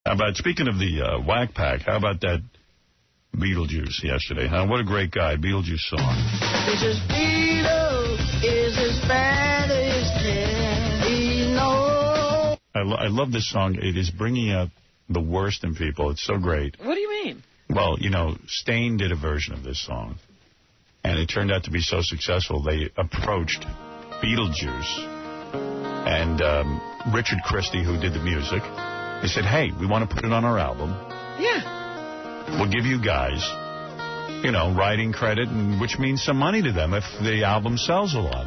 How about, speaking of the Whack Pack, how about that Beetlejuice yesterday, huh? What a great guy, Beetlejuice song. This is Beetle is as bad as can be known. I love this song. It is bringing out the worst in people. It's so great. What do you mean? Well, you know, Stain did a version of this song, and it turned out to be so successful, they approached Beetlejuice and Richard Christy, who did the music. They said, hey, we want to put it on our album. Yeah. We'll give you guys, you know, writing credit, and which means some money to them if the album sells a lot.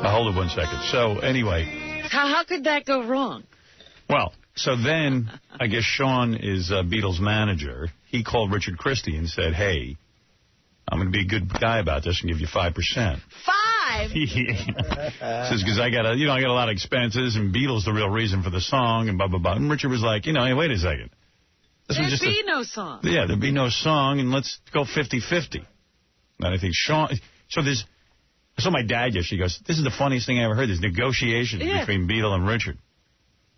Now, hold it 1 second. So, anyway. How could that go wrong? Well, so then, I guess Sean is Beatles' manager. He called Richard Christy and said, hey, I'm going to be a good guy about this and give you 5%. 5? Says, because I got a lot of expenses, and Beatles the real reason for the song, and blah, blah, blah. And Richard was like, you know, hey, wait a second. There'd be no song. Yeah, there'd be no song, and let's go 50-50. And I think Sean... So my dad yesterday goes, this is the funniest thing I ever heard. There's negotiations between Beatle and Richard.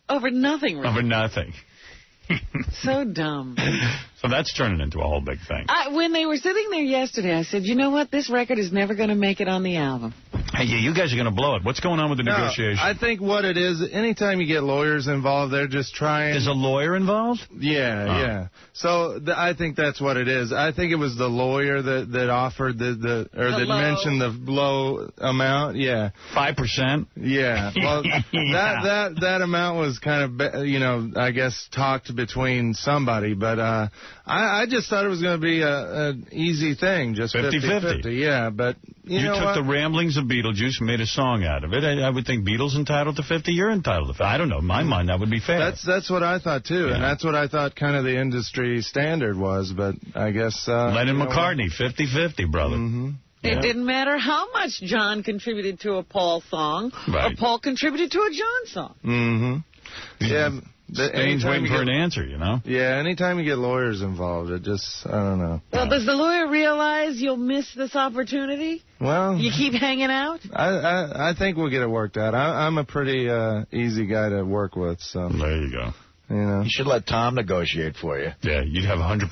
Over nothing, really. Over nothing. So dumb. So that's turning into a whole big thing. When they were sitting there yesterday, I said, you know what? This record is never going to make it on the album. Hey, yeah, you guys are going to blow it. What's going on with the negotiation? I think what it is, anytime you get lawyers involved, they're just trying... Is a lawyer involved? Yeah. So I think that's what it is. I think it was the lawyer that offered that mentioned the low amount. Yeah. 5%? Yeah. Well, that amount was kind of, you know, I guess talked between somebody, but I just thought it was going to be an easy thing, just 50-50. Yeah, but you know took the ramblings of Beetlejuice and made a song out of it. I would think Beatles entitled to 50, you're entitled to 50. I don't know. In my mind, that would be fair. That's what I thought, too, and that's what I thought kind of the industry standard was, but I guess... Lennon McCartney, 50-50, brother. Mm-hmm. It didn't matter how much John contributed to a Paul song or Paul contributed to a John song. Mm-hmm. Yeah. Stain's waiting for an answer, you know? Yeah, anytime you get lawyers involved, it just, I don't know. Well, does the lawyer realize you'll miss this opportunity? Well... You keep hanging out? I think we'll get it worked out. I'm a pretty easy guy to work with, so... There you go. You know. You should let Tom negotiate for you. Yeah, you'd have 100%.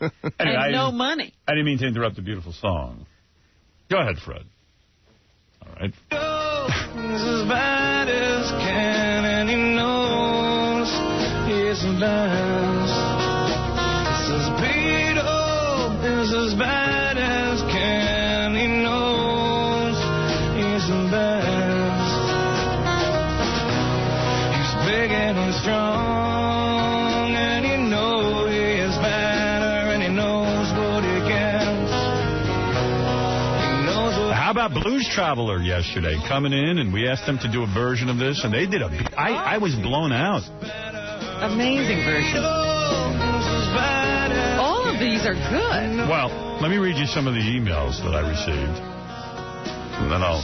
Anyway, and no money. I didn't mean to interrupt the beautiful song. Go ahead, Fred. All right. As bad as can, and he knows he's the best. Says Beetle is as bad as can, he knows he's the best. He's big and he's strong, and he knows he is better, and he knows what he gets. He knows what. How about Blues Traveler yesterday coming in, and we asked them to do a version of this, and they did I was blown out. Amazing version. All of these are good. Well, let me read you some of the emails that I received, and then I'll...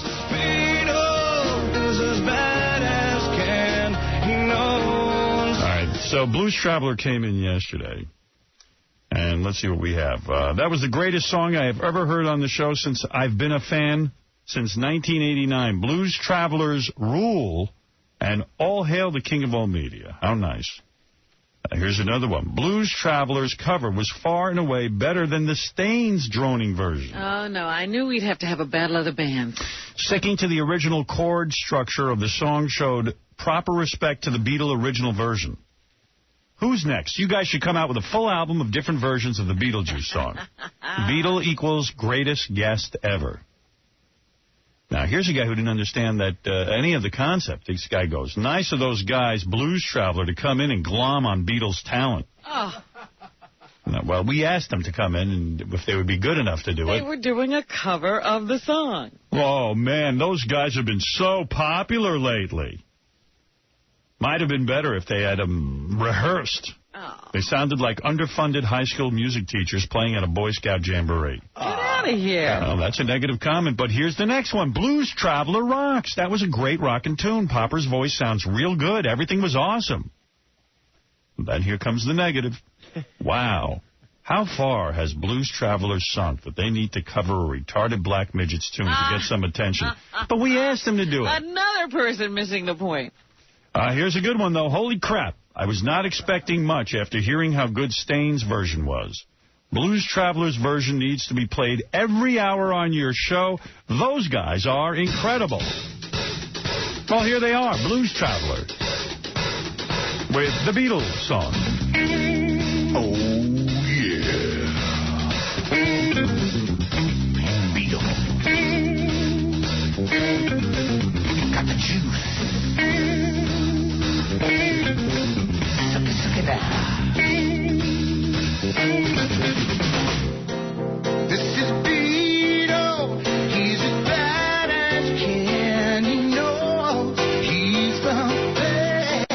All right, so Blues Traveler came in yesterday, and let's see what we have. That was the greatest song I have ever heard on the show since I've been a fan since 1989. Blues Travelers rule, and all hail the king of all media. How nice. Here's another one. Blues Travelers cover was far and away better than the Stains droning version. Oh, no. I knew we'd have to have a battle of the bands. Sticking to the original chord structure of the song showed proper respect to the Beatle original version. Who's next? You guys should come out with a full album of different versions of the Beetlejuice song. Beatle equals greatest guest ever. Now, here's a guy who didn't understand that any of the concept. This guy goes, nice of those guys, Blues Traveler, to come in and glom on Beatles' talent. Oh. Now, well, we asked them to come in and if they would be good enough to do it. They were doing a cover of the song. Oh, man, those guys have been so popular lately. Might have been better if they had them rehearsed. Oh. They sounded like underfunded high school music teachers playing at a Boy Scout jamboree. Get out of here. Well, that's a negative comment, but here's the next one. Blues Traveler rocks. That was a great rockin' tune. Popper's voice sounds real good. Everything was awesome. Then here comes the negative. Wow. How far has Blues Traveler sunk that they need to cover a retarded black midget's tune to get some attention? But we asked them to do it. Another person missing the point. Here's a good one, though. Holy crap. I was not expecting much after hearing how good Stain's version was. Blues Traveler's version needs to be played every hour on your show. Those guys are incredible. Well, here they are, Blues Traveler, with the Beatles song. Oh, yeah. Beatles. Got the juice. Suck it out. This is Beetle. He's as bad as can. He knows he's the best.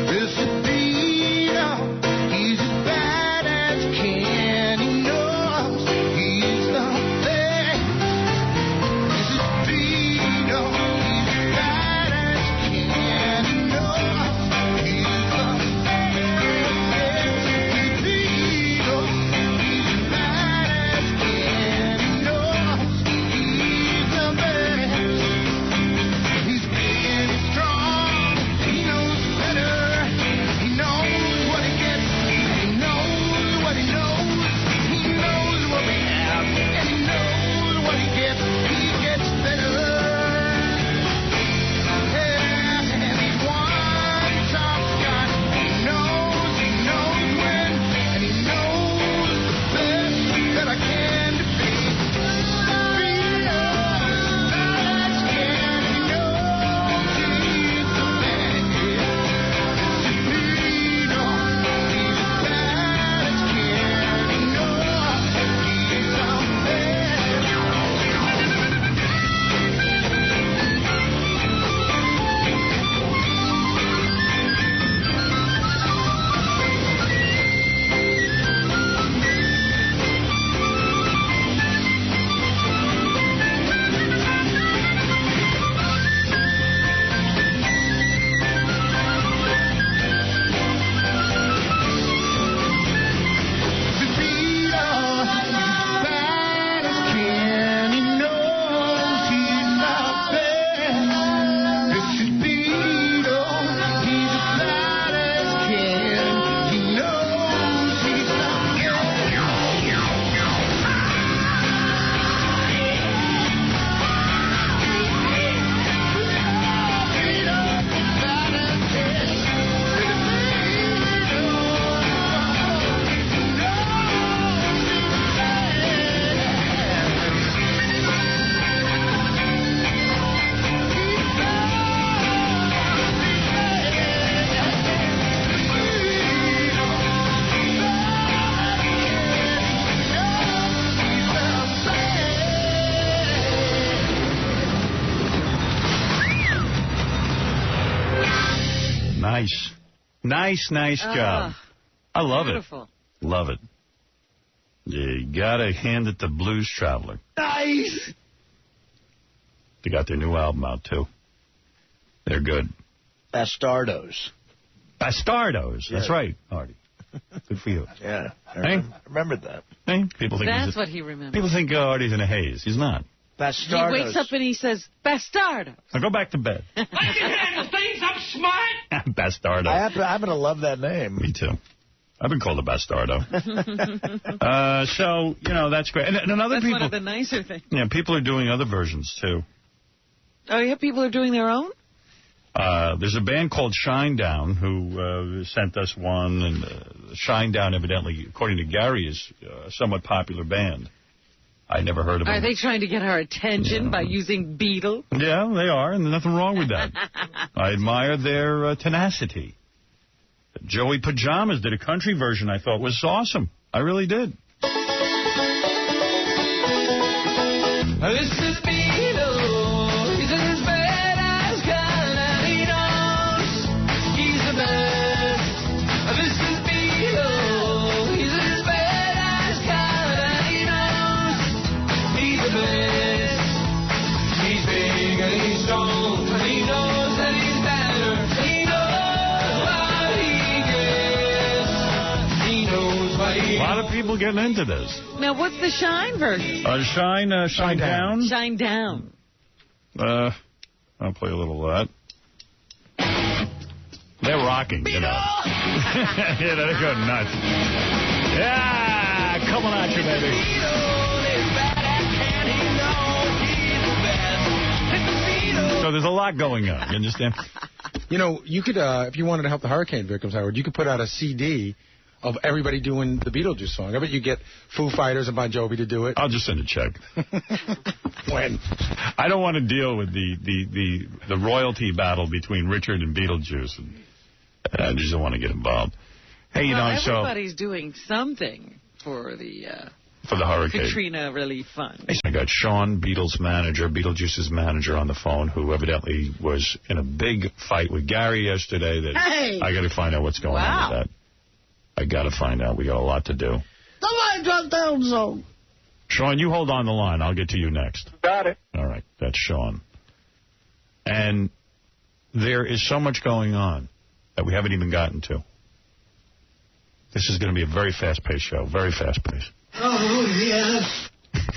This is Beetle. He's as bad as can. He knows he's the best. This is Beetle. He's as bad as can. He knows he's the best. Beetle. He's as bad as can. He knows he's the best. He's big and strong. He knows better. He knows what he gets. He knows what he knows. He knows what we have. And he knows what he gets. He gets better. Yeah, and he's one top guy. He knows when. And he knows the best that I can be. Nice job. I love beautiful. it. Love it. You gotta hand it to Blues Traveler. Nice. They got their new album out, too. They're good. Bastardos. Bastardos. Yeah. That's right, Artie. Good for you. Yeah. Hey? Remembered that. Hey? People think That's what he remembers. People think Artie's in a haze. He's not. Bastardos. He wakes up and he says, Bastardo. Now go back to bed. I can handle things. I'm smart. Bastardo. I happen to love that name. Me too. I've been called a bastardo. So, that's great. And other That's people. one of the nicer things. Yeah, people are doing other versions, too. Oh, yeah? People are doing their own? There's a band called Shinedown who sent us one. And Shinedown, evidently, according to Gary, is a somewhat popular band. I never heard of them. Are they trying to get our attention by using Beetle? Yeah, they are, and there's nothing wrong with that. I admire their tenacity. Joey Pajamas did a country version I thought was awesome. I really did. This is Beetle. He's as bad as can, and he knows he's the best. This is Beetle. He's as bad as can, and he knows he's the best. He's big and he's strong, and he knows that he's better. He knows what he gets. He knows what he A lot of people getting into this. Now, what's the Shine version? Shine Down. Shine Down. I'll play a little of that. They're rocking, you know. Yeah, they're going nuts. Yeah, coming at you, baby. So there's a lot going on, you understand? You know, you could, if you wanted to help the hurricane victims, Howard, you could put out a CD of everybody doing the Beetlejuice song. I bet you get Foo Fighters and Bon Jovi to do it. I'll just send a check. When? I don't want to deal with the royalty battle between Richard and Beetlejuice. And I just don't want to get involved. Hey, you know, everybody's doing something for the hurricane. Katrina Relief Fund. I got Sean, Beetlejuice's manager, on the phone, who evidently was in a big fight with Gary yesterday. I got to find out what's going on with that. I got to find out. We got a lot to do. Somebody drop down zone. Sean, you hold on the line. I'll get to you next. Got it. All right. That's Sean. And there is so much going on that we haven't even gotten to. This is going to be a very fast-paced show. Very fast-paced. Oh, yes.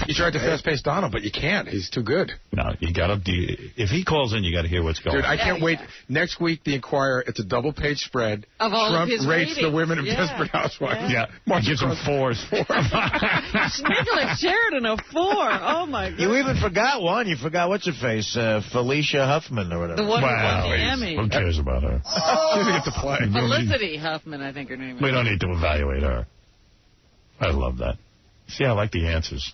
You tried to fast-pace Donald, but you can't. He's too good. No, you got to. If he calls in, you got to hear what's going on. Dude, I can't wait. Next week, the Inquirer, it's a double-page spread. Of all Trump of his rates ratings. the women of Desperate Housewives. Yeah, Mark gives him 4s. Nicholas Sheridan, a 4. Oh, my God. You even forgot one. You forgot what's-her-face, Felicia Huffman or whatever. The one who won the Emmy. Who cares about her? She doesn't get to play. Felicity Huffman, I think her name is. We don't need to evaluate her. I love that. See, I like the answers.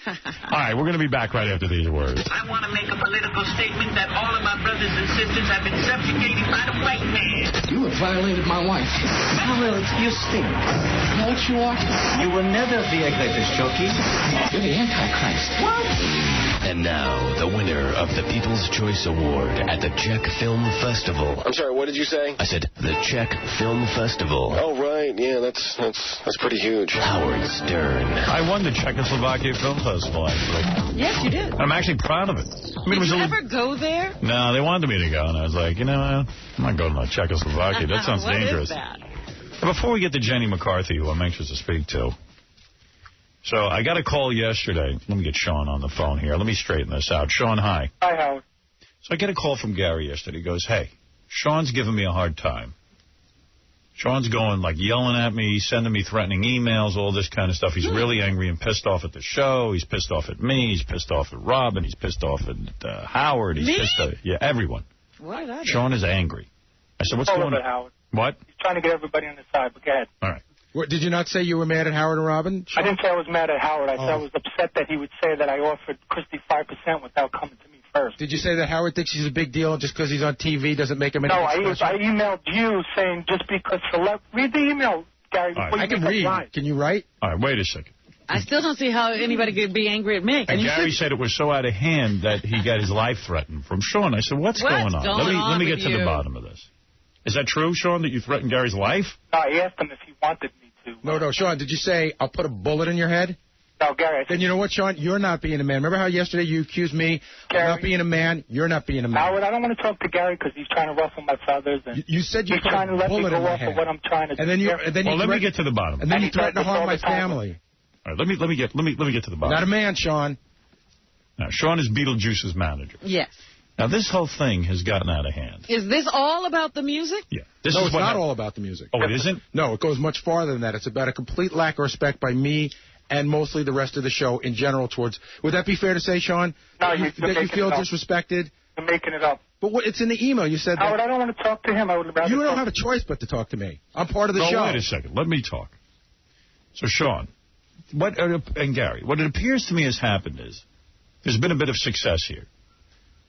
All right, we're going to be back right after these words. I want to make a political statement that all of my brothers and sisters have been subjugated by the white man. You have violated my wife. Well, you stink. You know what you are? You will never be a greatest, Choki. You're the Antichrist. What? And now, the winner of the People's Choice Award at the Czech Film Festival. I'm sorry, what did you say? I said the Czech Film Festival. Oh, right. Yeah, that's pretty huge. Howard Stern. I won the Czechoslovakia Film Festival, actually. Yes, you did. I'm actually proud of it. I mean, Did you ever go there? No, they wanted me to go, and I was like, you know, I'm not going to Czechoslovakia. That sounds dangerous. What is that? Before we get to Jenny McCarthy, who I'm anxious to speak to, so I got a call yesterday. Let me get Sean on the phone here. Let me straighten this out. Sean, hi. Hi, Howard. So I get a call from Gary yesterday. He goes, hey, Sean's giving me a hard time. Sean's going, like, yelling at me, sending me threatening emails, all this kind of stuff. He's really angry and pissed off at the show. He's pissed off at me. He's pissed off at Robin. He's pissed off at Howard. He's pissed off, everyone. Why Sean is angry. I said, what's going on? Howard. What? He's trying to get everybody on his side, but go ahead. All right. What, did you not say you were mad at Howard and Robin? I didn't say I was mad at Howard. I said I was upset that he would say that I offered Christy 5% without coming to me first. Did you say that Howard thinks he's a big deal just because he's on TV doesn't make him any No, I emailed you saying just because read the email, Gary. Right. I can read. Can you write? All right, wait a second. I still don't see how anybody could be angry at me. And Gary said it was so out of hand that he got his life threatened from Sean. I said, what's going on? Let me get to the bottom of this. Is that true, Sean, that you threatened Gary's life? No, I asked him if he wanted me to. No, Sean, did you say, I'll put a bullet in your head? No, Gary. Then you know what, Sean? You're not being a man. Remember how yesterday you accused me of not being a man? You're not being a man. Howard, I don't want to talk to Gary because he's trying to ruffle my feathers. And you said you he's put trying to a let me bullet go in my off head. of what I'm trying to do. And then let me get to the bottom. And then you threatened to harm my family. All right, let me get to the bottom. Not a man, Sean. Now, Sean is Beetlejuice's manager. Yes. Now, this whole thing has gotten out of hand. Is this all about the music? Yeah. It's not all about the music. Oh, it isn't? No, it goes much farther than that. It's about a complete lack of respect by me and mostly the rest of the show in general towards... Would that be fair to say, Sean? No, that you feel disrespected? You're making it up. But it's in the email. You said Howard, I don't want to talk to him. I would rather You don't have a choice but to talk to me. I'm part of the show. Wait a second. Let me talk. So, Sean, and Gary, what it appears to me has happened is there's been a bit of success here.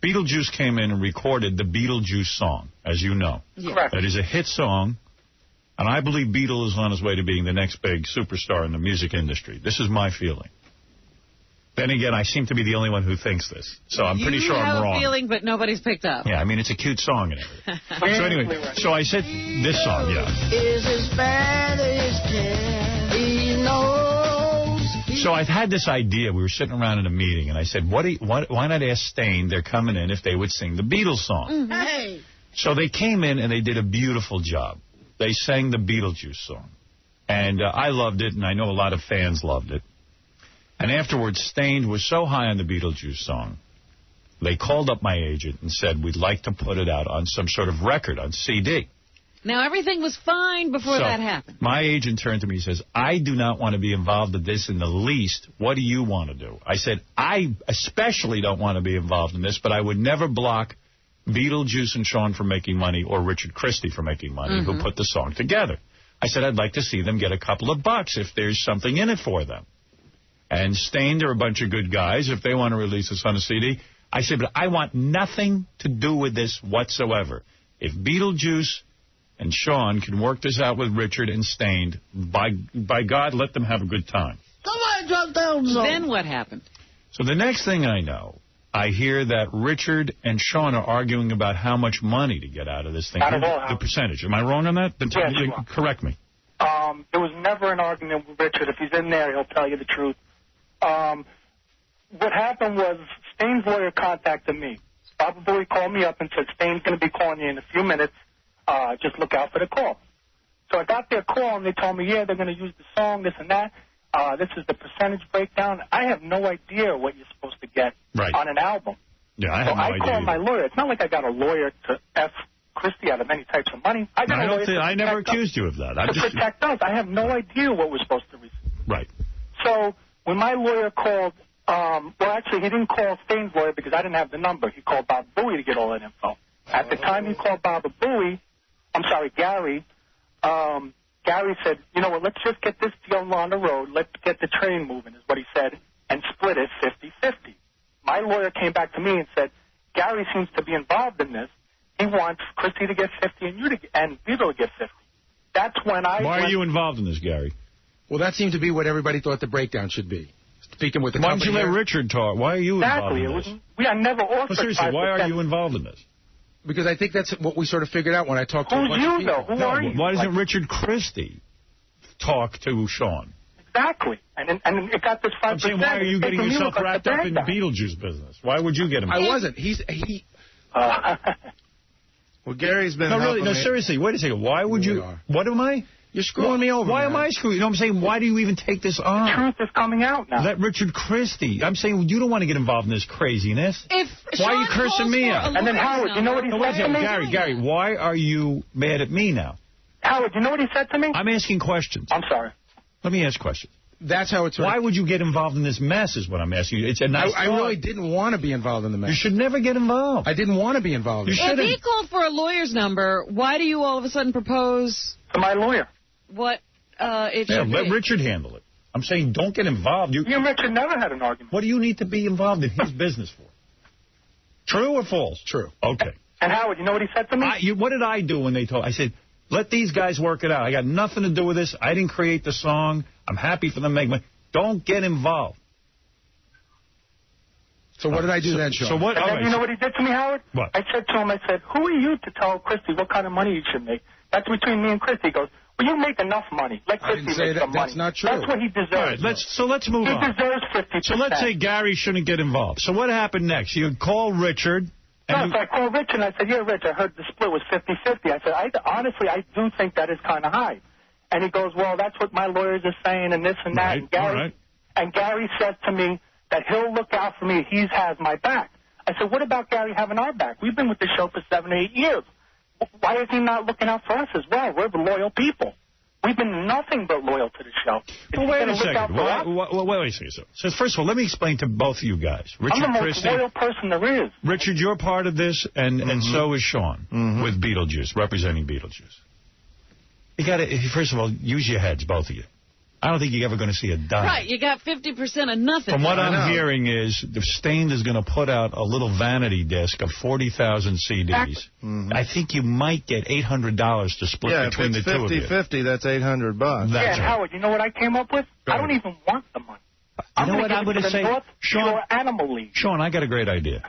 Beetlejuice came in and recorded the Beetlejuice song, as you know. Yeah. Correct. That is a hit song, and I believe Beetle is on his way to being the next big superstar in the music industry. This is my feeling. Then again, I seem to be the only one who thinks this, so I'm pretty sure I'm wrong. You have a feeling, but nobody's picked up. Yeah, I mean, it's a cute song and everything. So anyway, so I said this song, yeah. Is as bad as can. He knows. So I've had this idea. We were sitting around in a meeting, and I said, why not ask Stain, they're coming in, if they would sing the Beatles song? Mm-hmm. Hey. So they came in, and they did a beautiful job. They sang the Beetlejuice song. And I loved it, and I know a lot of fans loved it. And afterwards, Stain was so high on the Beetlejuice song, they called up my agent and said, we'd like to put it out on some sort of record, on CD. Now, everything was fine before that happened. My agent turned to me and says, I do not want to be involved in this in the least. What do you want to do? I said, I especially don't want to be involved in this, but I would never block Beetlejuice and Sean from making money or Richard Christy from making money, who put the song together. I said, I'd like to see them get a couple of bucks if there's something in it for them. And Stained are a bunch of good guys if they want to release this on a CD. I said, but I want nothing to do with this whatsoever. If Beetlejuice and Sean can work this out with Richard and Stained, by God, let them have a good time. Somebody drop down something. Then what happened? So the next thing I know, I hear that Richard and Sean are arguing about how much money to get out of this thing. The percentage. Am I wrong on that? Yes, correct me. There was never an argument with Richard. If he's in there, he'll tell you the truth. What happened was Stain's lawyer contacted me. Baba Booey called me up and said, Stain's going to be calling you in a few minutes. Just look out for the call. So I got their call, and they told me, yeah, they're going to use the song, this and that. This is the percentage breakdown. I have no idea what you're supposed to get on an album. Yeah, I have no idea. So I called my lawyer. It's not like I got a lawyer to F Christy out of any types of money. I never accused you of that. Protect us. I have no idea what we're supposed to receive. Right. So when my lawyer called, well, actually, he didn't call Stain's lawyer because I didn't have the number. He called Bob Booey to get all that info. At the time he called Gary, Gary said, you know what, let's just get this deal on the road. Let's get the train moving, is what he said, and split it 50-50. My lawyer came back to me and said, Gary seems to be involved in this. He wants Christy to get 50 and Beetle to get 50. That's when Why are you involved in this, Gary? Well, that seemed to be what everybody thought the breakdown should be. Speaking with the Why don't you let Richard talk? Why are you involved in this? I never offered. Well, seriously, why are you involved in this? Because I think that's what we sort of figured out when I talked to a bunch of people. Who are you? Why doesn't Richard Christy talk to Sean? Exactly. And it got this 5%. I'm saying, why are you getting yourself wrapped up in the Beetlejuice business? Why would you get him? I wasn't. Well, Gary's been No, seriously, wait a second. Why would you? What am I? You're screwing me over. Why am I screwing? You know what I'm saying? Why do you even take this on? The truth is coming out now. Let Richard Christy. I'm saying you don't want to get involved in this craziness. Why are you cursing me out? And then Howard, you know what he said to me? Gary, why are you mad at me now? Howard, you know what he said to me? I'm asking questions. I'm sorry. Let me ask questions. That's how it's. Why would you get involved in this mess is what I'm asking you. It's a nice I really didn't want to be involved in the mess. You should never get involved. I didn't want to be involved. If he called for a lawyer's number, why do you all of a sudden propose... To my lawyer. What it should be? Let Richard handle it. I'm saying don't get involved. You and Richard never had an argument. What do you need to be involved in his business for? True or false? True. Okay. And Howard, you know what he said to me? What did I do when they told? I said, let these guys work it out. I got nothing to do with this. I didn't create the song. I'm happy for them to make money. Don't get involved. So what did I do then, Sean? So what? And then you know what he did to me, Howard? What? I said to him, who are you to tell Christy what kind of money he should make? That's between me and Christy. He goes, well, you make enough money. Let Christy make some money. That's not true. That's what he deserves. All right, let's move on. He deserves 50%. So let's say Gary shouldn't get involved. So what happened next? You call Richard. So I called Richard and I said, yeah, Rich, I heard the split was 50-50. I said, honestly, I do think that is kind of high. And he goes, well, that's what my lawyers are saying and this and that. Right. And Gary said to me that he'll look out for me. He has my back. I said, what about Gary having our back? We've been with the show for 7 or 8 years. Why is he not looking out for us as well? We're the loyal people. We've been nothing but loyal to the show. Well, wait a second. Wait a second. So first of all, let me explain to both of you guys. Richard I'm the most Christy, loyal person there is. Richard, you're part of this, and so is Sean with Beetlejuice, representing Beetlejuice. You got to, first of all, use your heads, both of you. I don't think you're ever going to see a dime. Right, you got 50% of nothing. From what I'm hearing is Stained is going to put out a little vanity disc of 40,000 CDs. I think you might get $800 to split between the two of you. 50-50, that's $800. That's Howard, you know what I came up with? I don't even want the money. You know what I'm going to say? Sean, Animal League. Sean, I got a great idea.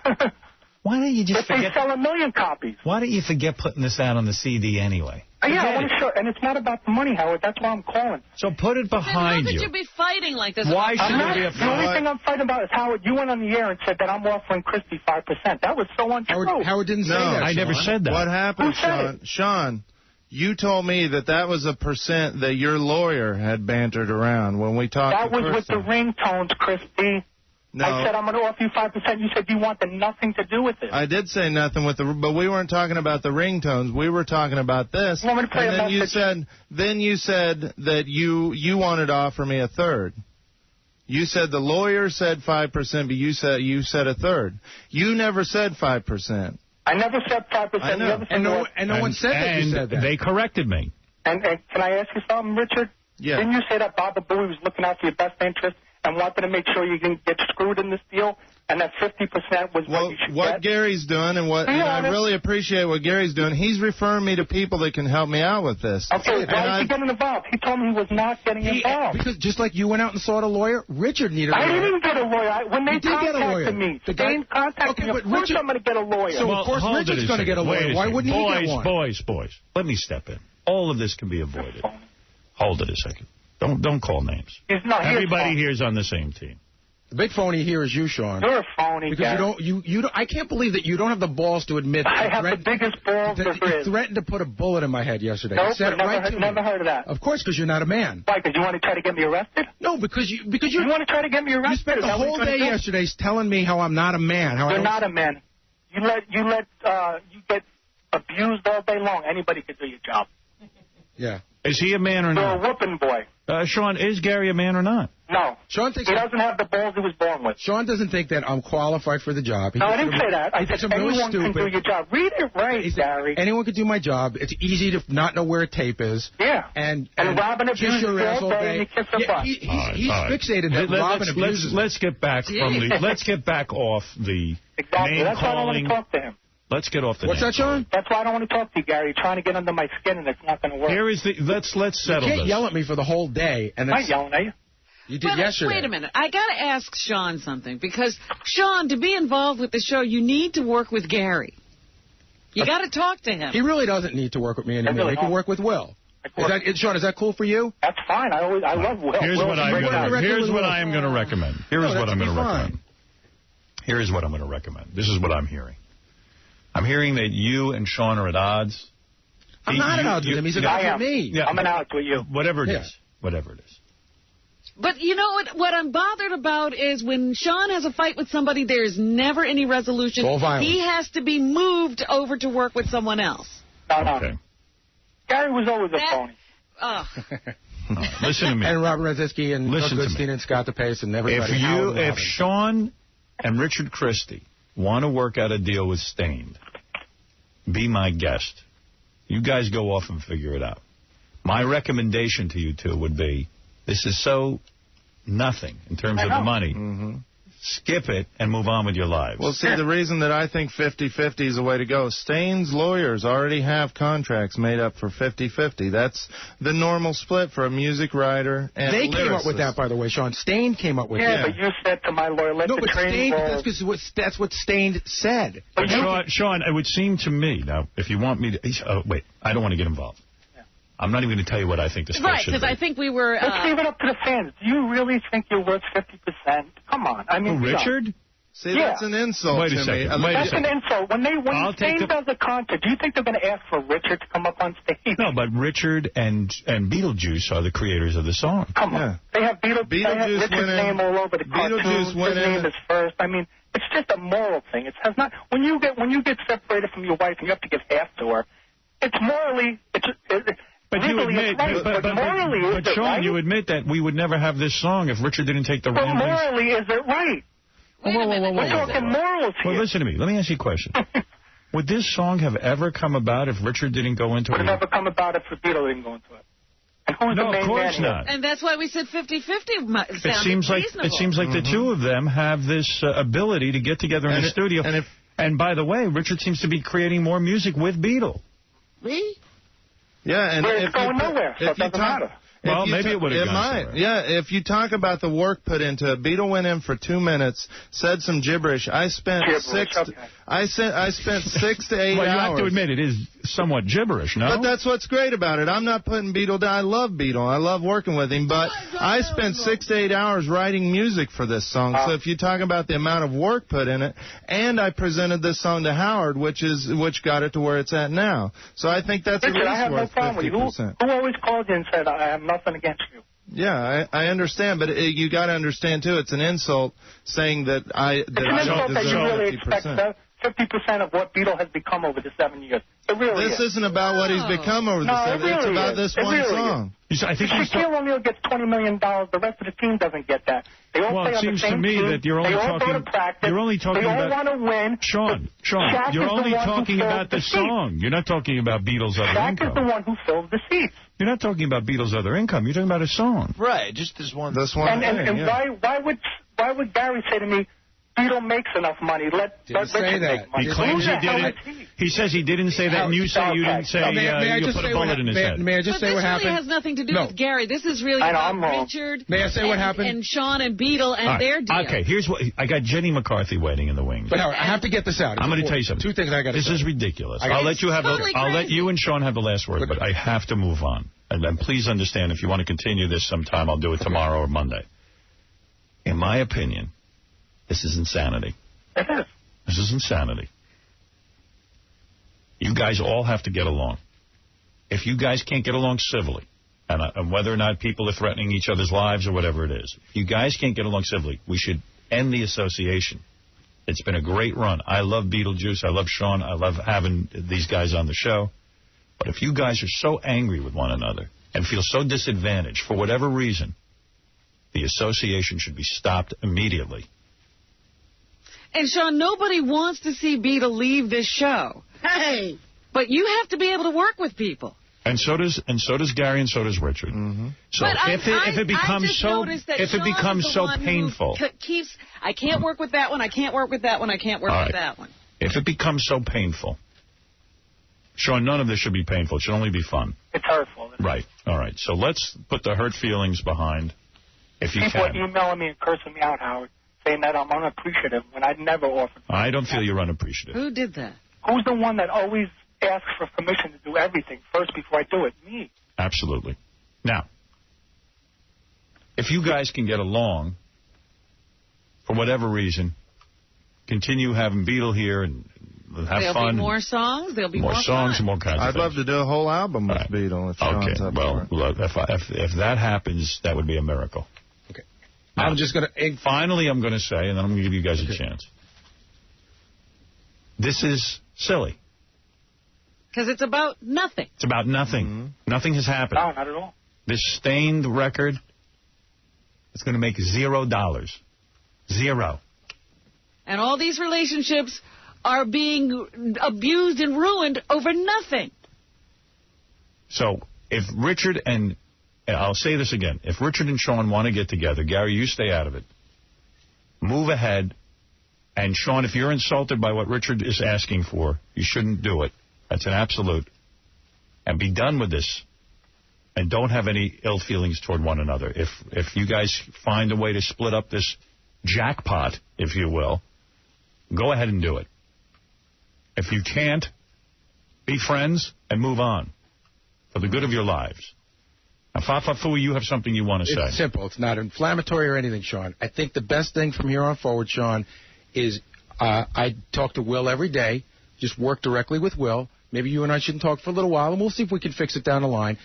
Why don't you just forget... They sell 1 million copies. Why don't you forget putting this out on the CD anyway? Yeah, I want to show, and it's not about the money, Howard. That's why I'm calling. So put it behind you. you. How could you be fighting like this? Why should you be a The only thing I'm fighting about is, Howard, you went on the air and said that I'm offering Christy 5%. That was so untrue. Howard didn't say that, I never said that. What happened, Sean? Sean, you told me that was a percent that your lawyer had bantered around when we talked to Christy. That was with the ringtones, Christy. No. I said I'm going to offer you 5%. You said you wanted nothing to do with it. I did say nothing with but we weren't talking about the ringtones. We were talking about this. You want me to play and a then you said that you wanted to offer me a third. You said the lawyer said 5%, but you said a third. You never said 5%. I never said 5%. I know. And no one said that you said that. They corrected me. And can I ask you something, Richard? Yeah. Didn't you say that Baba Booey was looking out for your best interest and wanted to make sure you didn't get screwed in this deal, and that 50% was what you should what get? Gary's doing, and I really appreciate what Gary's doing. He's referring me to people that can help me out with this. Okay, why is he getting involved? He told me he was not getting involved. Because just like you went out and sought a lawyer, Richard needed a lawyer. I didn't get a lawyer. When they contacted me, Stain contacted me. Of course I'm going to get a lawyer. So, of course, Richard's going to get a lawyer. Why wouldn't he get one? Boys, let me step in. All of this can be avoided. Hold it a second. Don't call names. Everybody here is on the same team. The big phony here is you, Sean. You're a phony, because you don't. I can't believe that you don't have the balls to admit that I have the biggest balls there you is. threatened to put a bullet in my head yesterday. Nope, you said never heard of that. Of course, because you're not a man. Why? Because you want to try to get me arrested? No, because you want to try to get me arrested. You spent the whole day yesterday telling me how I'm not a man. You're not a man. You get abused all day long. Anybody can do your job. Yeah. Is he a man or not? You're a whooping boy. Sean, is Gary a man or not? No. Sean thinks he doesn't have the balls he was born with. Sean doesn't think that I'm qualified for the job. No, I didn't say that. I said anyone can do your job. Read it right, Gary. Anyone can do my job. It's easy to not know where a tape is. Yeah. And Robin abuses your ass all day. And you kiss her butt. He's fixated that Robin abuses. Let's get back let's get back off the exactly. That's why I don't want to talk to him. Let's get off the What's that, Sean? That's why I don't want to talk to you, Gary. You're trying to get under my skin, and it's not going to work. Here is let's settle You can't yell at me for the whole day. And I'm not yelling at you. You did yesterday. Wait a minute. I got to ask Sean something, because, Sean, to be involved with the show, you need to work with Gary. You got to talk to him. He really doesn't need to work with me anymore. He can work with Will. Sean, is that cool for you? That's fine. I love Will. Here's what I am going to recommend. Here is what I'm going to recommend. Here is what I'm going to recommend. This is what I'm hearing. I'm hearing that you and Sean are at odds. I'm not at odds with him. He's at odds with me. Yeah, I'm at odds with you. Whatever it is. Whatever it is. But you know what I'm bothered about is when Sean has a fight with somebody, there's never any resolution. All violence. He has to be moved over to work with someone else. No. Okay. Gary was always a phony. Listen to me. And Robert Radzinsky and Goodstein and Scott DePace and everybody. If Sean and Richard Christy want to work out a deal with Stained, be my guest. You guys go off and figure it out. My recommendation to you two would be, this is so nothing in terms of the money. Mm-hmm. Skip it and move on with your lives. Well, see, the reason that I think 50-50 is the way to go, Stain's lawyers already have contracts made up for 50-50. That's the normal split for a music writer and They a came up with lyricist. that, by the way, Sean. Stain came up with Yeah, that. but you said to my lawyer, let the train roll. That's what Stain said. But Sean, it would seem to me, now, if you want me to... wait, I don't want to get involved. I'm not even going to tell you what I think the split Right, should be. because I think we were... Let's leave it up to the fans. Do you really think you're worth 50%? Come on. I mean, Richard? See, that's an insult Wait a to second. me. That's an insult. When Stain does a concert, do you think they're going to ask for Richard to come up on stage? No, but Richard and Beetlejuice are the creators of the song. Come on. They have Richard's name all over the cartoons. His name is first. I mean, it's just a moral thing. It has not. When you get separated from your wife and you have to give half to her, it's morally. But you admit, but Sean, right? you admit that we would never have this song if Richard didn't take the But royalties. morally, is it right? We're talking morals here. Well, listen to me. Let me ask you a question. Would this song have ever come about if Richard didn't go into it? Would it ever come about if the Beatles didn't go into it? And who's the main of course man not. And that's why we said 50-50 sounded reasonable. It seems like the two of them have this ability to get together in the studio. And by the way, Richard seems to be creating more music with Beetle. Me? Yeah, and it's going nowhere, so it doesn't matter. Well, maybe it would have gone somewhere. Yeah, if you talk about the work put into it, Beetle went in for 2 minutes, said some gibberish. I spent 6 to 8 well, hours. you have to admit it is somewhat gibberish, no? But that's what's great about it. I'm not putting Beetle down. I love Beetle. I love working with him. But I spent 6 to 8 hours writing music for this song. So if you talk about the amount of work put in it, and I presented this song to Howard, which got it to where it's at now. So I think that's at least I have worth no problem with you. Who always called you and said, I have nothing against you? Yeah, I understand, but you got to understand too. It's an insult saying that I It's an insult that you really expect 50% of what Beetle has become over the 7 years. It really This isn't about what he's become over the 7 years. It's about this one song. I think Shaquille O'Neal gets $20 million. The rest of the team doesn't get that. They all play on the same team. That you're only they all talking. go to practice. You're only talking they all about. want to win. Sean, Shaq you're is the only one who talking fills about the seats. song. You're not talking about Beatles' other Shaq income. is the one who fills the seats. You're not talking about Beatles' other income. You're talking about a song. Right, just this one. This one. And why would Gary say to me, Beetle makes enough money. Let Richard make money. He claims he didn't. He says he didn't say that, and you say you didn't say you put a bullet in his head. May I just say what happened? This really has nothing to do with Gary. This is really about Richard. May I say what happened? And Sean and Beetle and their deal. Okay, here's what I got. Jenny McCarthy waiting in the wings. But Howard, I have to get this out. I'm going to tell you something. Two things I got to say. This is ridiculous. I'll let you have. I'll let you and Sean have the last word, but I have to move on. And then please understand, if you want to continue this sometime, I'll do it tomorrow or Monday. In my opinion, this is insanity. It is. This is insanity. You guys all have to get along. If you guys can't get along civilly, and whether or not people are threatening each other's lives or whatever it is, if you guys can't get along civilly, we should end the association. It's been a great run. I love Beetlejuice. I love Sean. I love having these guys on the show. But if you guys are so angry with one another and feel so disadvantaged for whatever reason, the association should be stopped immediately. And, Sean, nobody wants to see Beetle leave this show. Hey! But you have to be able to work with people. And so does Gary, and so does Richard. Mm-hmm. So if it becomes so painful, I can't work with that one. I can't work with that one. I can't work with that one. If it becomes so painful, Sean, none of this should be painful. It should only be fun. It's hurtful. Right. All right. So let's put the hurt feelings behind, if you People can. are emailing me and cursing me out, Howard, saying that I'm unappreciative when I'd never offered. I don't feel you're unappreciative. Who did that? Who's the one that always asks for permission to do everything first before I do it? Me. Absolutely. Now, if you guys can get along, for whatever reason, continue having Beetle here and have There'll fun. Be more songs. There'll be more songs and fun. more kinds of I'd love to do a whole album with Beetle. If Sean's up for it. Look, if that happens, that would be a miracle. Okay. Now, I'm just going to... Finally, I'm going to say, and then I'm going to give you guys a chance. This is silly. Because it's about nothing. It's about nothing. Mm-hmm. Nothing has happened. No, not at all. This stained record is going to make $0. Zero. And all these relationships are being abused and ruined over nothing. So if Richard and I'll say this again, if Richard and Sean want to get together, Gary, you stay out of it. Move ahead. And Sean, if you're insulted by what Richard is asking for, you shouldn't do it. That's an absolute. And be done with this. And don't have any ill feelings toward one another. If you guys find a way to split up this jackpot, if you will, go ahead and do it. If you can't, be friends and move on for the good of your lives. Now, Fa-Fa-Foo, you have something you want to say. It's simple. It's not inflammatory or anything, Sean. I think the best thing from here on forward, Sean, is I talk to Will every day. Just work directly with Will. Maybe you and I shouldn't talk for a little while, and we'll see if we can fix it down the line.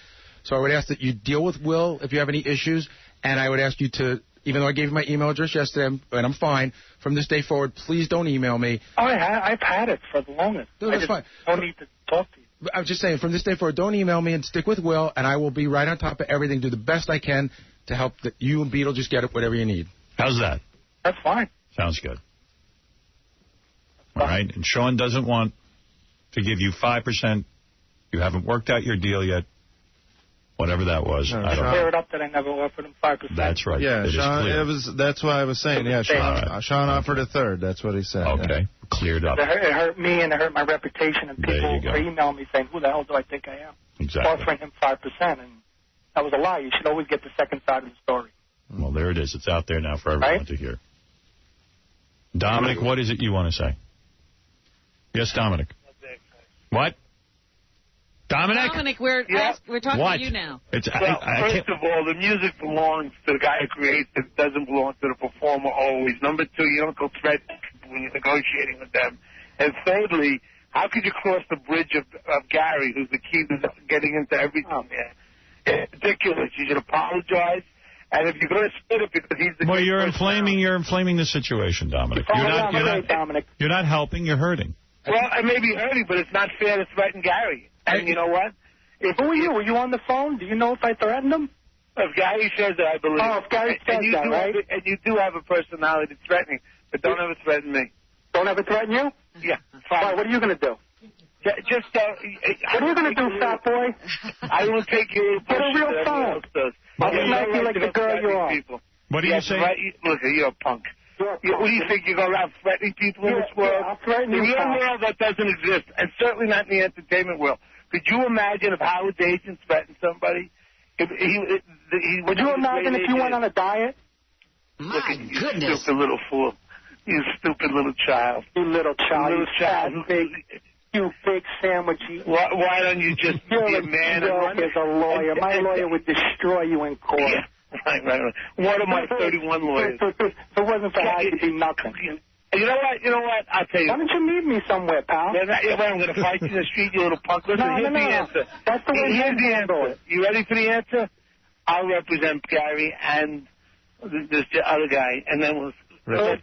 So I would ask that you deal with Will if you have any issues, and I would ask you to, even though I gave you my email address yesterday, and I'm fine, from this day forward, please don't email me. Oh, I've had it for the longest. No, that's fine. Don't need to talk to you. I'm just saying, from this day forward, don't email me and stick with Will, and I will be right on top of everything, do the best I can to help you and Beetle just get whatever you need. How's that? That's fine. Sounds good. All right, and Sean doesn't want to give you 5%. You haven't worked out your deal yet. Whatever that was. No, I don't know. Clear it up that I never offered him 5%. That's right. Yeah, Sean, that's what I was saying. Yeah, Sean offered a third. That's what he said. Okay. Yeah. Cleared up. It hurt me and it hurt my reputation, and people were emailing me saying, who the hell do I think I am? Exactly. Offering him 5%, and that was a lie. You should always get the second side of the story. Well, there it is. It's out there now for everyone to hear. Dominic, what is it you want to say? Yes, Dominic. What? Dominic, we're talking what? to you now. First of all, the music belongs to the guy who creates it. It doesn't belong to the performer always. Number two, you don't go threatening people when you're negotiating with them. And thirdly, how could you cross the bridge of Gary, who's the key to getting into everything there? It's ridiculous. You should apologize. And if you're going to split it because he's the Well, you're inflaming the situation, Dominic. You're not helping, you're hurting. Well, I may be hurting, but it's not fair to threaten Gary. And you know what? Who are you? Were you on the phone? Do you know if I threatened him? If Gary says that, I believe. Oh, if Gary says that, right? And you do have a personality that's threatening, but don't ever threaten me. Don't ever threaten you? Yeah, fine. Why, what are you going to do? Just, what are you going to do, fat boy? I will take you Get a real phone. I'll smack you like the girl you are. What do you say? Right. Look, you're a punk. What do you think? You're going around threatening people in this world? I'll threaten you. In your world, that doesn't exist, and certainly not in the entertainment world. Could you imagine if Howard's agent threatened somebody? Would you imagine if you went on a diet? My you goodness. stupid little fool. You stupid little child. You little child. You little child. You big sandwich. Why don't you just be a man and run as a lawyer? My lawyer would destroy you in court. Yeah. Right. One of my 31 lawyers. If it wasn't for Howard, you'd be nothing. You know what? I'll tell you. Why don't you meet me somewhere, pal? I'm going to fight you in the street, you little punk. Listen, here's the answer. That's the way here's the answer. You ready for the answer? I'll represent Gary and this other guy, and then we'll... You're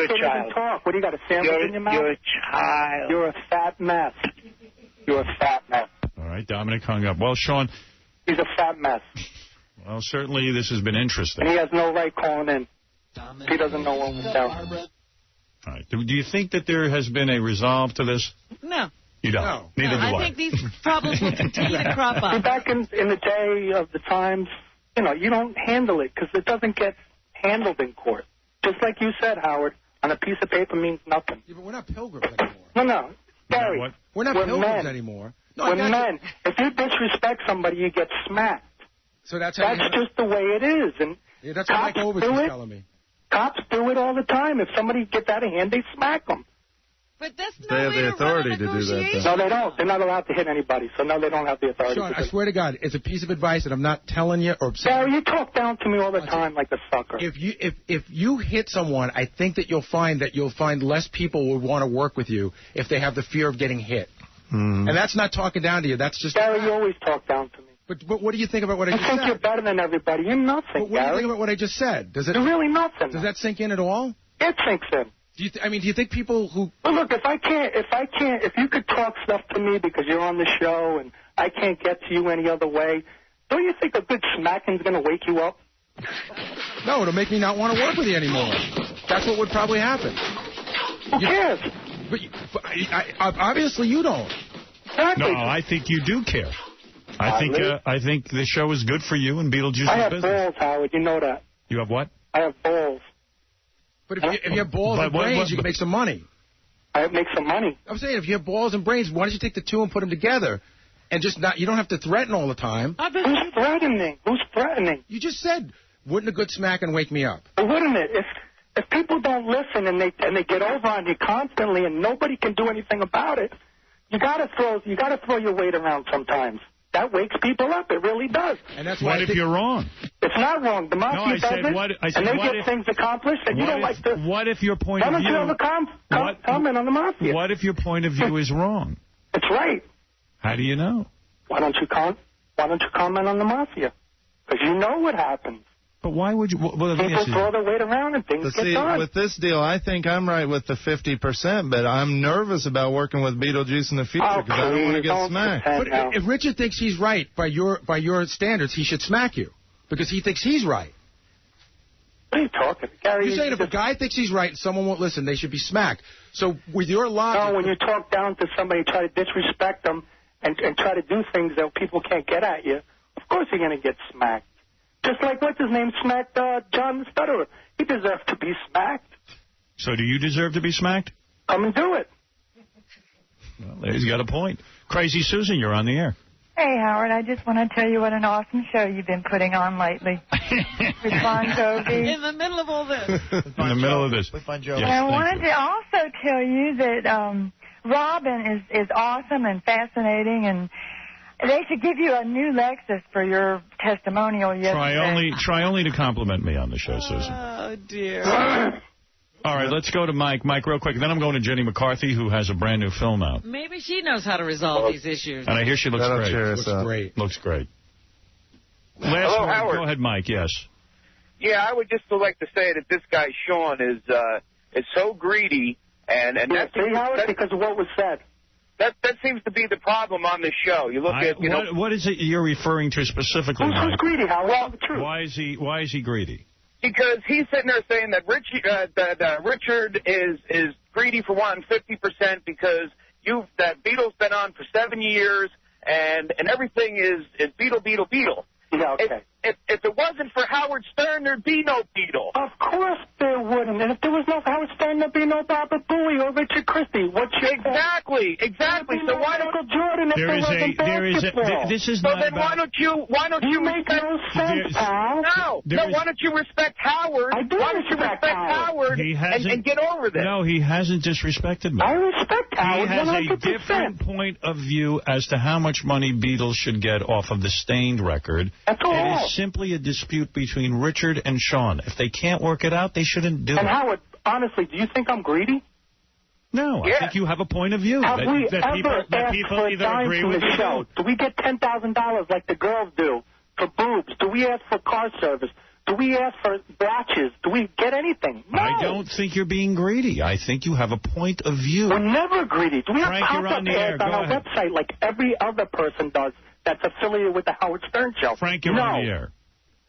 a child. Talk. What do you got, a sandwich in your mouth? You're a child. You're a fat mess. You're a fat mess. All right, Dominic hung up. Well, Sean... He's a fat mess. Well, certainly this has been interesting. And he has no right calling in. He doesn't know what we're doing. All right. Do you think that there has been a resolve to this? No. You don't? No. Neither do I. I think these problems will continue to crop up. Back in the day of the times, you don't handle it because it doesn't get handled in court. Just like you said, Howard, on a piece of paper means nothing. Yeah, but we're not pilgrims anymore. No. Gary, we're not pilgrims anymore. No, we're men. If you disrespect somebody, you get smacked. So that's just the way it is. And yeah, that's what Mike Ovitz was telling me. Cops do it all the time. If somebody gets out of hand, they smack them. But that's they have the authority to do that. No, they don't. They're not allowed to hit anybody. So, no, they don't have the authority. Sean, I swear to God, it's a piece of advice that I'm not telling you or saying. Gary, you talk down to me all the time like a sucker. If you hit someone, I think that you'll find less people will want to work with you if they have the fear of getting hit. And that's not talking down to you. That's just... Gary, you always talk down to me. But what do you think about what I just said? I think you're better than everybody. You're nothing, But what do you think about what I just said? You're really nothing. Does that sink in at all? It sinks in. Do you think people who... Well, look, if you could talk stuff to me because you're on the show and I can't get to you any other way, don't you think a good smacking's going to wake you up? No, it'll make me not want to work with you anymore. That's what would probably happen. Who cares? But obviously you don't. Exactly. No, I think you do care. I think the show is good for you and Beetlejuice's I have business. balls, Howard. You know that. You have what? I have balls. But if you have balls and brains, you can make some money. I make some money. I'm saying if you have balls and brains, why don't you take the two and put them together? And just not, you don't have to threaten all the time. Who's threatening? Who's threatening? You just said, wouldn't a good smack and wake me up? But wouldn't it? If people don't listen and they get over on you constantly and nobody can do anything about it, you gotta throw your weight around sometimes. That wakes people up. It really does. And that's what if you're wrong? It's not wrong. The mafia does it, and they get things accomplished, and you don't like to... What if your point of view... Why don't you have a comment on the mafia? What if your point of view is wrong? It's right. How do you know? Why don't you comment on the mafia? Because you know what happens. But why would you... Well, people throw their weight around and things get done. With this deal, I think I'm right with the 50%, but I'm nervous about working with Beetlejuice in the future because I don't want to get smacked. But if Richard thinks he's right by your standards, he should smack you because he thinks he's right. What are you talking, Gary? You're saying if a guy thinks he's right and someone won't listen, they should be smacked. So with your logic... No, when you talk down to somebody, try to disrespect them and try to do things that people can't get at you, of course you're going to get smacked. Just like, what's his name, smacked John the Stutterer. He deserved to be smacked. So do you deserve to be smacked? Come and do it. Well, he's got a point. Crazy Susan, you're on the air. Hey, Howard, I just want to tell you what an awesome show you've been putting on lately. With Bon Jovi. In the middle of all this. In the middle of this. With Bon Jovi. And I wanted to also tell you that Robin is awesome and fascinating, and they should give you a new Lexus for your testimonial yesterday. Try only to compliment me on the show, Susan. Oh, dear. All right, let's go to Mike. Mike, real quick. Then I'm going to Jenny McCarthy, who has a brand new film out. Maybe she knows how to resolve these issues. And I hear she looks great. Looks great. Looks great. Hello, word. Howard. Go ahead, Mike, yes. Yeah, I would just like to say that this guy, Sean, is so greedy, and that's because of what was said. That seems to be the problem on this show. You look at, you know... What is it you're referring to specifically, Who's Mike? greedy, Howard? Well, the truth. Why is he greedy? Because he's sitting there saying that Richard is greedy for wanting 50% because that Beetle's been on for 7 years and everything is Beetle. Yeah, okay. If it wasn't for Howard Stern, there'd be no Beetle. Of course there wouldn't. And if there was no Howard Stern, there'd be no Barbara Bowie or Richard Christy. Exactly. So why don't Michael Jordan if this is so not then about... why don't you make no sense, pal? No, why don't you respect Howard? I do why don't you respect Howard and get over this? No, he hasn't disrespected me. I respect Howard 100%. He has a different point of view as to how much money Beatles should get off of the Stained record. That's all. It is simply a dispute between Richard and Sean. If they can't work it out, they shouldn't do it. And Howard, honestly, do you think I'm greedy? No, I think you have a point of view. Have we that ever people asked for a either dime agree from with the you. show? Do we get $10,000 like the girls do for boobs? Do we ask for car service? Do we ask for batches? Do we get anything? No. I don't think you're being greedy. I think you have a point of view. We're never greedy. Do we have Frank, you're pop-up on the air. ads on Go our ahead. website like every other person does that's affiliated with the Howard Stern show? Frank, you're on the air.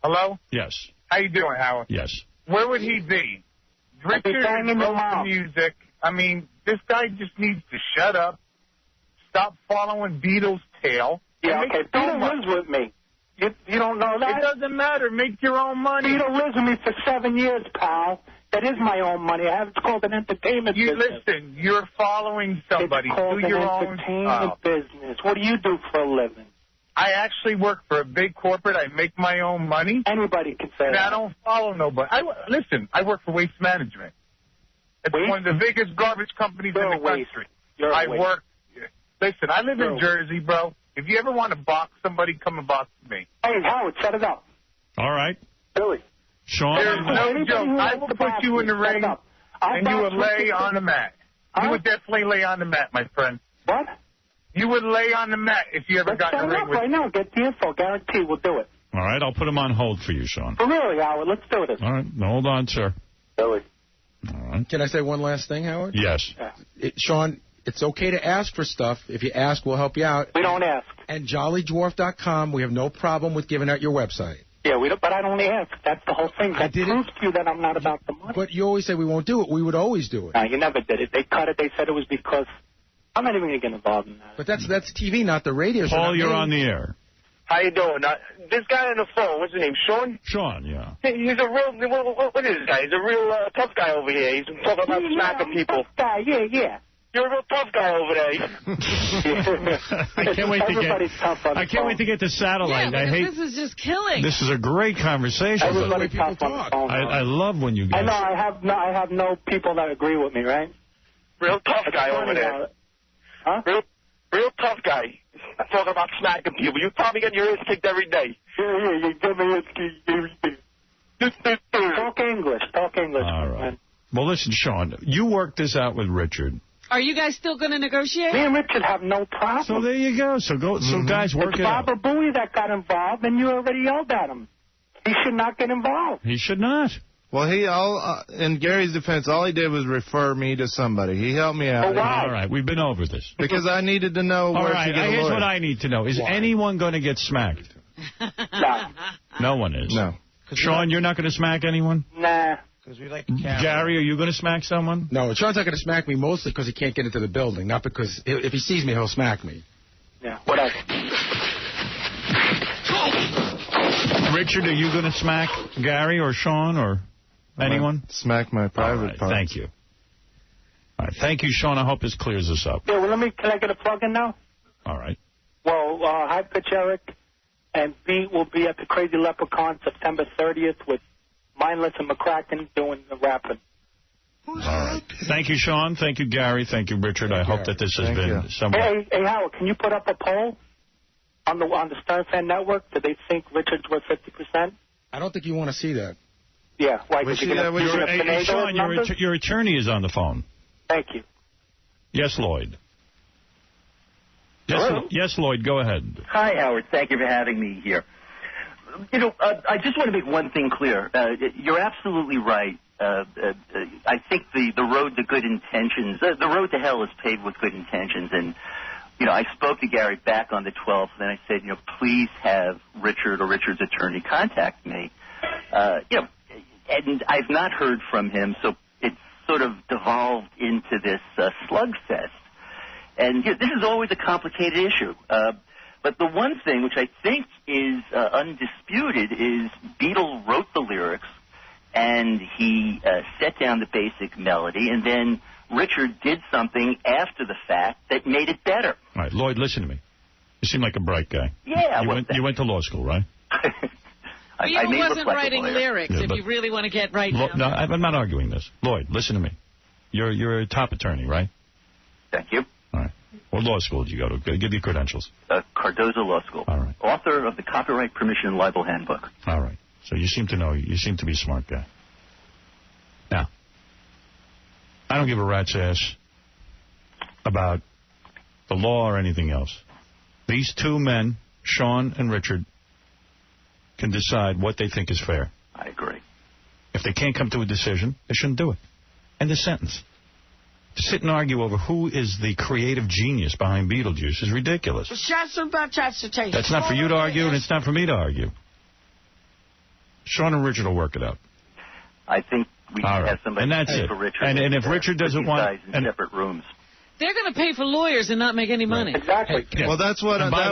Hello? Yes. How you doing, Howard? Yes. Where would he be? Richard wrote the music. I mean, this guy just needs to shut up, stop following Beetle's tail. Yeah, okay. Beetle lives with me. You don't know that? It doesn't matter. Make your own money. Beetle lives with me for 7 years, pal. That is my own money. It's called an entertainment business. Listen, you're following somebody. It's called Do your an own entertainment business. What do you do for a living? I actually work for a big corporate. I make my own money. Anybody can say and that. I don't follow nobody. Listen, I work for Waste Management. It's one of the biggest garbage companies in the country. Listen, I live in Jersey, bro. If you ever want to box somebody, come and box me. Hey, Howard, set it up. All right. Billy. Sean? There's no joke. I will put you in the ring, and you would lay on the mat. You would definitely lay on the mat, my friend. What? You would lay on the mat if you ever got in the ring with me. Right now. Get the info. Guarantee we'll do it. All right, I'll put him on hold for you, Sean. Really, Howard? Let's do this. All right, hold on, sir. Billy. All right. Can I say one last thing, Howard? Yes. Sean, it's okay to ask for stuff. If you ask, we'll help you out. We don't ask. And JollyDwarf.com, we have no problem with giving out your website. Yeah, but I don't ask. That's the whole thing. That proves to you that I'm not about the money. But you always say we won't do it. We would always do it. No, you never did it. They cut it. They said it was because... I'm not even going to get involved in that. But that's TV, not the radio. Paul, you're on the air. How you doing? This guy on the phone, what's his name, Sean? Sean, yeah. He's a real... What is this guy? He's a real tough guy over here. He's talking about smacking people. Tough guy, yeah. You're a real tough guy over there. I can't wait to get the satellite. Yeah, I hate. This is just killing. This is a great conversation. Everybody's tough on the phone. I love when you guys. I know. I have no people that agree with me, right? Real tough guy over there. Huh? Real tough guy. Talking about smacking people. You probably get your ears kicked every day. Yeah, you get my ears kicked every day. Talk English. All right. Man. Well, listen, Sean, you worked this out with Richard. Are you guys still going to negotiate? Me and Richard have no problem. So there you go. So guys, work it out. It's Barbara Bowie that got involved, and you already yelled at him. He should not get involved. He should not. Well, in Gary's defense, all he did was refer me to somebody. He helped me out. Oh, why? All right, we've been over this. Because I needed to know where to get a lawyer. Here's what I need to know. Is anyone going to get smacked? No. No one is. No. Sean, you're not going to smack anyone? Nah. We like Gary, are you going to smack someone? No, Sean's not going to smack me mostly because he can't get into the building, not because if he sees me, he'll smack me. Yeah, whatever. Richard, are you going to smack Gary or Sean or anyone? Smack my private part. Thank you. All right, thank you, Sean. I hope this clears this up. Yeah, well, can I get a plug in now? All right. Well, High Pitch Eric and Beet will be at the Crazy Leprechaun September 30th with Mindless and McCracken doing the rapping. All right. Thank you, Sean. Thank you, Gary. Thank you, Richard. I hope that this has been somewhat... Hey, Howard, can you put up a poll on the Stern Fan Network? Do they think Richard's worth 50%? I don't think you want to see that. Yeah. Why? Sean, your attorney is on the phone. Thank you. Yes, Lloyd. Hello? Yes, Lloyd, go ahead. Hi, Howard. Thank you for having me here. I just want to make one thing clear. You're absolutely right. I think the road to good intentions, the road to hell is paved with good intentions. And, I spoke to Gary back on the 12th, and I said, please have Richard or Richard's attorney contact me. And I've not heard from him, so it's sort of devolved into this slugfest. And this is always a complicated issue. But the one thing which I think is undisputed is Beetle wrote the lyrics, and he set down the basic melody, and then Richard did something after the fact that made it better. All right, Lloyd, listen to me. You seem like a bright guy. Yeah, you went to law school, right? Beetle wasn't writing lyrics, if you really want to get right now. No, I'm not arguing this. Lloyd, listen to me. You're a top attorney, right? Thank you. All right. What law school did you go to? Give your credentials. Cardozo Law School. All right. Author of the Copyright Permission and Libel Handbook. All right. So you seem to know. You seem to be a smart guy. Now, I don't give a rat's ass about the law or anything else. These two men, Sean and Richard, can decide what they think is fair. I agree. If they can't come to a decision, they shouldn't do it. End of sentence. To sit and argue over who is the creative genius behind Beetlejuice is ridiculous. That's not for you to argue, and it's not for me to argue. Sean and Richard will work it out. I think we should have somebody and that's pay it. for Richard. And if Richard doesn't want... in separate rooms. They're going to pay for lawyers and not make any money. Exactly. Yeah. Well, that's what... By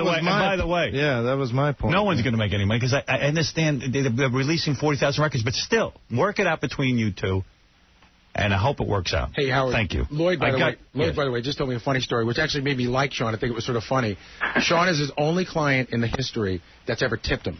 the way... Yeah, that was my point. No one's going to make any money, because I understand they're releasing 40,000 records, but still, work it out between you two, and I hope it works out. Hey, Howard. Thank you. Lloyd, by the way, just told me a funny story, which actually made me like Sean. I think it was sort of funny. Sean is his only client in the history that's ever tipped him.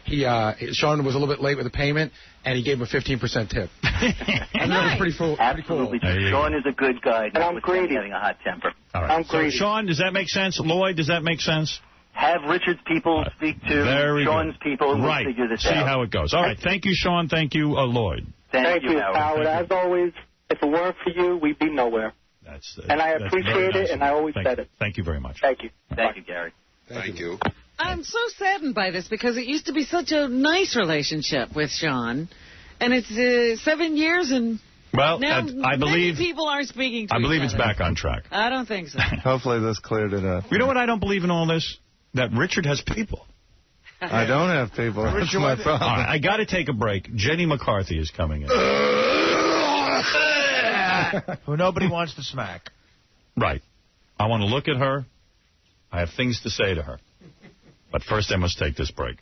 Sean was a little bit late with the payment, and he gave him a 15% tip. And that was pretty cool. Absolutely. Sean is a good guy. And I'm greedy. Having a hot temper. All right. I'm greedy. So, Sean, does that make sense? Lloyd, does that make sense? Have Richard's people speak to Sean's people, and we'll figure this out. See how it goes. All right. Thank you, Sean. Thank you, Lloyd. Thank you, Howard. As always, if it weren't for you, we'd be nowhere. And I appreciate it, and I always said it. Thank you very much. Thank you. Thank you, Gary. Thank you. I'm so saddened by this because it used to be such a nice relationship with Sean, and it's 7 years, and well, now I believe many people aren't speaking to I believe each it's other. back on track. I don't think so. Hopefully this cleared it up. You know what I don't believe in all this? That Richard has people. I don't have people. That's my problem. All right, I got to take a break. Jenny McCarthy is coming in. Who nobody wants to smack. Right. I want to look at her. I have things to say to her. But first I must take this break.